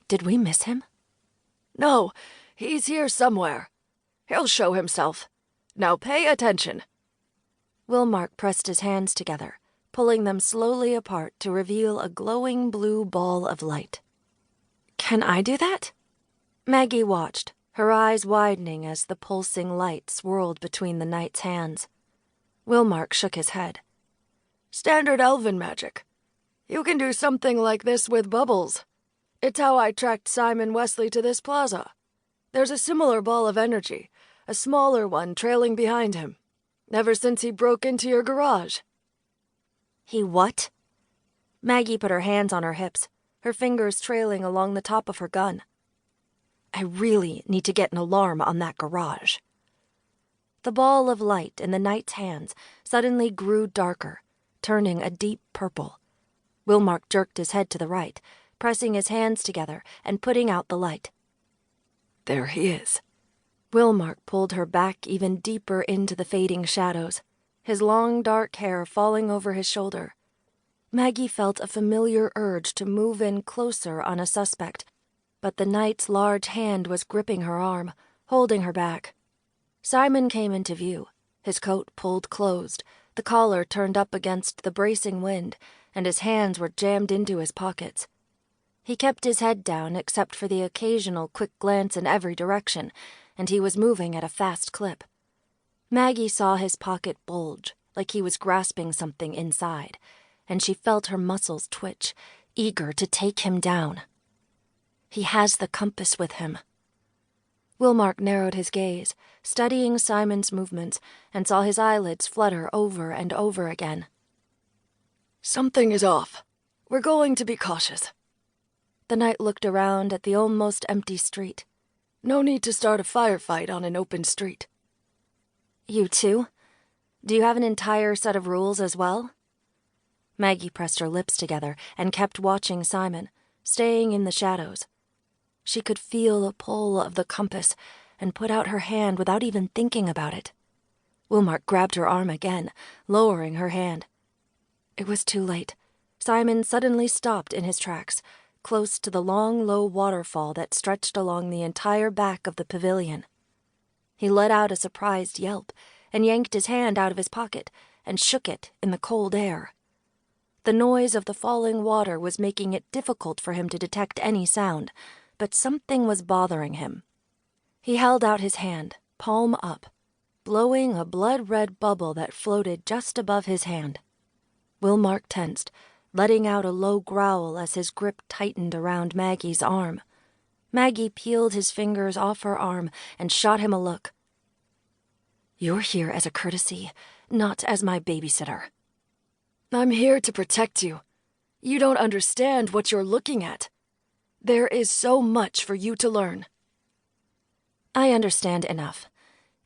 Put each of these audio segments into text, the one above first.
Did we miss him? No, he's here somewhere. He'll show himself. Now pay attention. Wilmark pressed his hands together, pulling them slowly apart to reveal a glowing blue ball of light. Can I do that? Maggie watched, her eyes widening as the pulsing light swirled between the knight's hands. Wilmark shook his head. Standard elven magic. You can do something like this with bubbles. It's how I tracked Simon Wesley to this plaza. There's a similar ball of energy, a smaller one trailing behind him, ever since he broke into your garage. He what? Maggie put her hands on her hips, her fingers trailing along the top of her gun. I really need to get an alarm on that garage. The ball of light in the knight's hands suddenly grew darker, turning a deep purple. Wilmark jerked his head to the right, pressing his hands together and putting out the light. There he is. Wilmark pulled her back even deeper into the fading shadows, his long dark hair falling over his shoulder. Maggie felt a familiar urge to move in closer on a suspect, but the knight's large hand was gripping her arm, holding her back. Simon came into view, his coat pulled closed, the collar turned up against the bracing wind, and his hands were jammed into his pockets. He kept his head down except for the occasional quick glance in every direction, and he was moving at a fast clip. Maggie saw his pocket bulge, like he was grasping something inside, and she felt her muscles twitch, eager to take him down. He has the compass with him. Wilmark narrowed his gaze, studying Simon's movements, and saw his eyelids flutter over and over again. Something is off. We're going to be cautious. The knight looked around at the almost empty street. No need to start a firefight on an open street. You too? Do you have an entire set of rules as well? Maggie pressed her lips together and kept watching Simon, staying in the shadows. She could feel the pull of the compass and put out her hand without even thinking about it. Wilmark grabbed her arm again, lowering her hand. It was too late. Simon suddenly stopped in his tracks, close to the long, low waterfall that stretched along the entire back of the pavilion. He let out a surprised yelp and yanked his hand out of his pocket and shook it in the cold air. The noise of the falling water was making it difficult for him to detect any sound, but something was bothering him. He held out his hand, palm up, blowing a blood-red bubble that floated just above his hand. Wilmark tensed, letting out a low growl as his grip tightened around Maggie's arm. Maggie peeled his fingers off her arm and shot him a look. You're here as a courtesy, not as my babysitter. I'm here to protect you. You don't understand what you're looking at. There is so much for you to learn. I understand enough.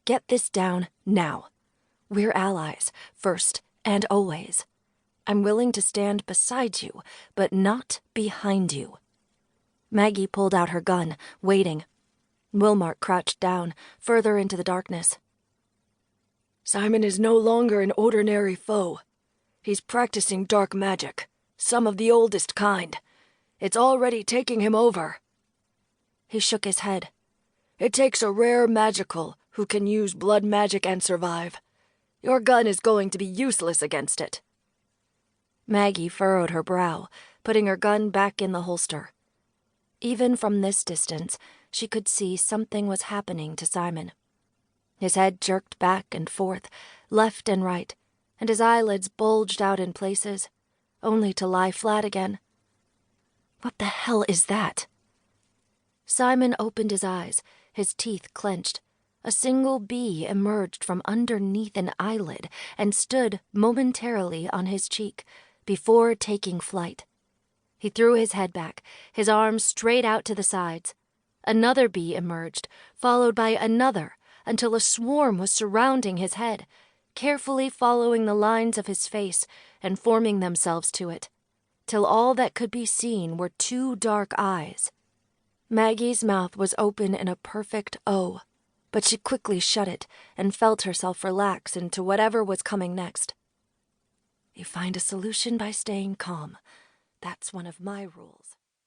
Get this down now. We're allies, first and always. I'm willing to stand beside you, but not behind you. Maggie pulled out her gun, waiting. Wilmark crouched down, further into the darkness. Simon is no longer an ordinary foe. He's practicing dark magic, some of the oldest kind. It's already taking him over. He shook his head. It takes a rare magical who can use blood magic and survive. Your gun is going to be useless against it. Maggie furrowed her brow, putting her gun back in the holster. Even from this distance, she could see something was happening to Simon. His head jerked back and forth, left and right, and his eyelids bulged out in places, only to lie flat again. What the hell is that? Simon opened his eyes, his teeth clenched. A single bee emerged from underneath an eyelid and stood momentarily on his cheek before taking flight. He threw his head back, his arms straight out to the sides. Another bee emerged, followed by another, until a swarm was surrounding his head, carefully following the lines of his face and forming themselves to it, till all that could be seen were two dark eyes. Maggie's mouth was open in a perfect O, but she quickly shut it and felt herself relax into whatever was coming next. You find a solution by staying calm. That's one of my rules.